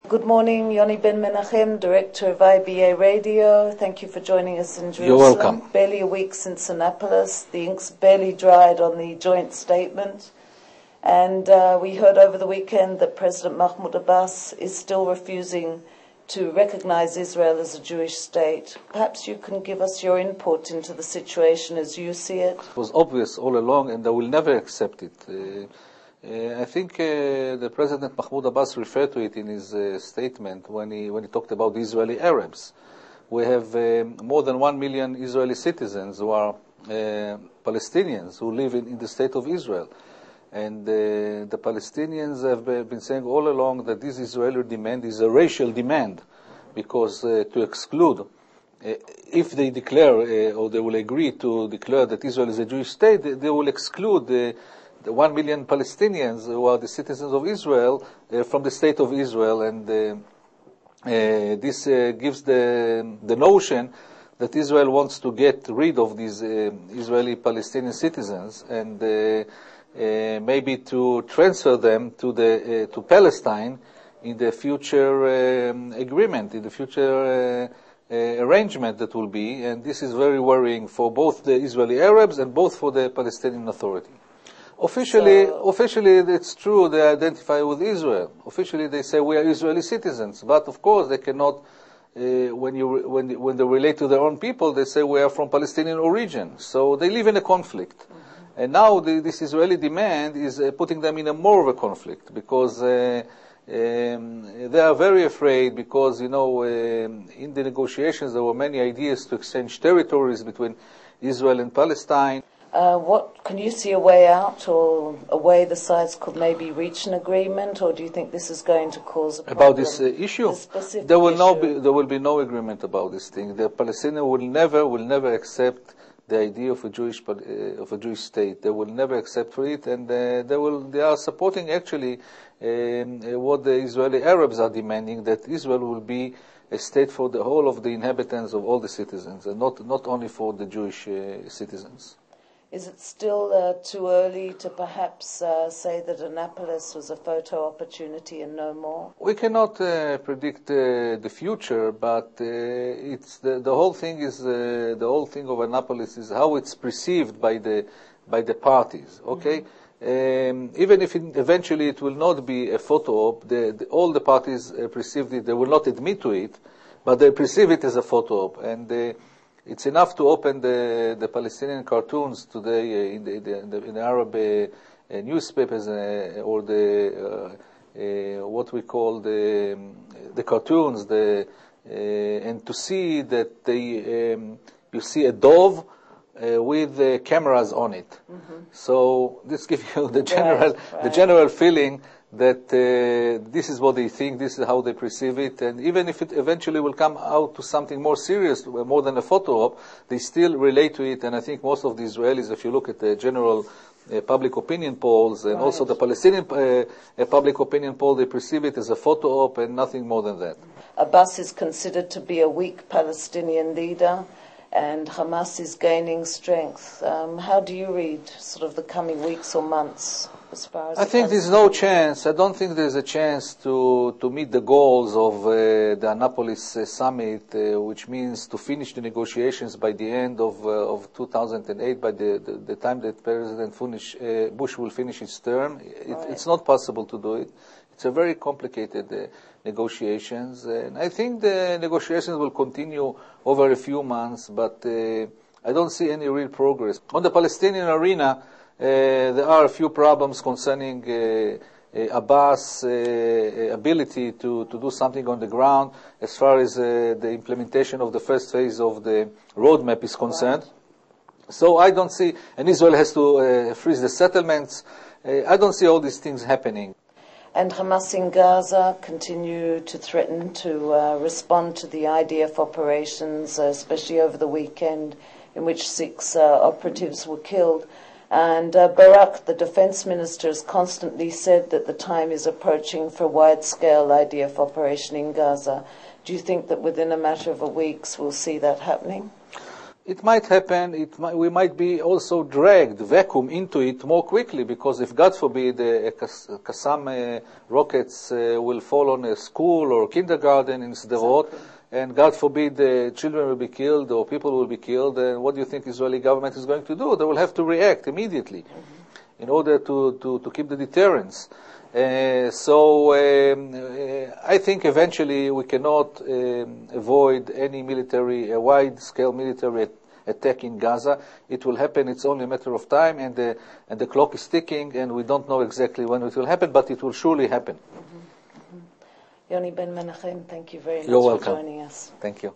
Good morning, Yoni Ben Menachem, Director of IBA Radio. Thank you for joining us in Jerusalem. You're welcome. Barely a week since Annapolis. The ink's barely dried on the joint statement. And we heard over the weekend that President Mahmoud Abbas is still refusing to recognize Israel as a Jewish state. Perhaps you can give us your input into the situation as you see it. It was obvious all along, and they will never accept it. I think the President Mahmoud Abbas referred to it in his statement when he talked about the Israeli Arabs. We have more than 1 million Israeli citizens who are Palestinians who live in the state of Israel. And the Palestinians have been saying all along that this Israeli demand is a racial demand, because to exclude, if they declare or they will agree to declare that Israel is a Jewish state, they will exclude the 1 million Palestinians who are the citizens of Israel from the state of Israel, and this gives the notion that Israel wants to get rid of these Israeli Palestinian citizens and maybe to transfer them to Palestine in the future agreement, in the future arrangement that will be, and this is very worrying for both the Israeli Arabs and both for the Palestinian Authority. Officially, it's true, they identify with Israel. Officially, they say we are Israeli citizens, but of course they cannot. When they relate to their own people, they say we are from Palestinian origin. So they live in a conflict, and now this Israeli demand is putting them in a more of a conflict, because they are very afraid. Because in the negotiations there were many ideas to exchange territories between Israel and Palestine. What can you see a way out, or a way the sides could maybe reach an agreement, or do you think this is going to cause a problem? About this issue? There will be no agreement about this thing. The Palestinians will never accept the idea of a Jewish state. They will never accept for it, and they are supporting actually what the Israeli Arabs are demanding, that Israel will be a state for the whole of the inhabitants of all the citizens, and not only for the Jewish citizens. Is it still too early to perhaps say that Annapolis was a photo opportunity and no more? We cannot predict the future, but it's the whole thing is the whole thing of Annapolis is how it's perceived by the parties. Okay, even if eventually it will not be a photo op, all the parties perceived it. They will not admit to it, but they perceive it as a photo op, and. It's enough to open the Palestinian cartoons today in the Arab newspapers or what we call the cartoons, and to see that you see a dove with cameras on it. Mm-hmm. So this gives you the general feeling that this is what they think, this is how they perceive it, and even if it eventually will come out to something more serious, more than a photo op, they still relate to it. And I think most of the Israelis, if you look at the general public opinion polls, and also the Palestinian public opinion poll, they perceive it as a photo op and nothing more than that. Abbas is considered to be a weak Palestinian leader, and Hamas is gaining strength. How do you read sort of the coming weeks or months? As far as I think there's no chance. I don't think there's a chance to meet the goals of the Annapolis summit, which means to finish the negotiations by the end of 2008, by the time that President Bush will finish his term. It's not possible to do it. It's a very complicated negotiations, and I think the negotiations will continue over a few months, but I don't see any real progress. On the Palestinian arena, there are a few problems concerning Abbas' ability to do something on the ground as far as the implementation of the first phase of the roadmap is concerned. Right. So I don't see, and Israel has to freeze the settlements. I don't see all these things happening. And Hamas in Gaza continue to threaten to respond to the IDF operations, especially over the weekend, in which 6 operatives were killed. And Barak, the defense minister, has constantly said that the time is approaching for a wide-scale IDF operation in Gaza. Do you think that within a matter of weeks we'll see that happening? It might happen. We might be also dragged, vacuum into it more quickly, because if, God forbid, Qassam rockets will fall on a school or kindergarten in Sderot, and God forbid children will be killed or people will be killed, then what do you think Israeli government is going to do? They will have to react immediately in order to keep the deterrence. So I think eventually we cannot avoid any wide-scale military attack in Gaza. It will happen. It's only a matter of time, and the clock is ticking, and we don't know exactly when it will happen, but it will surely happen. Yoni Ben Menachem, thank you very much You're welcome. for joining us. Thank you.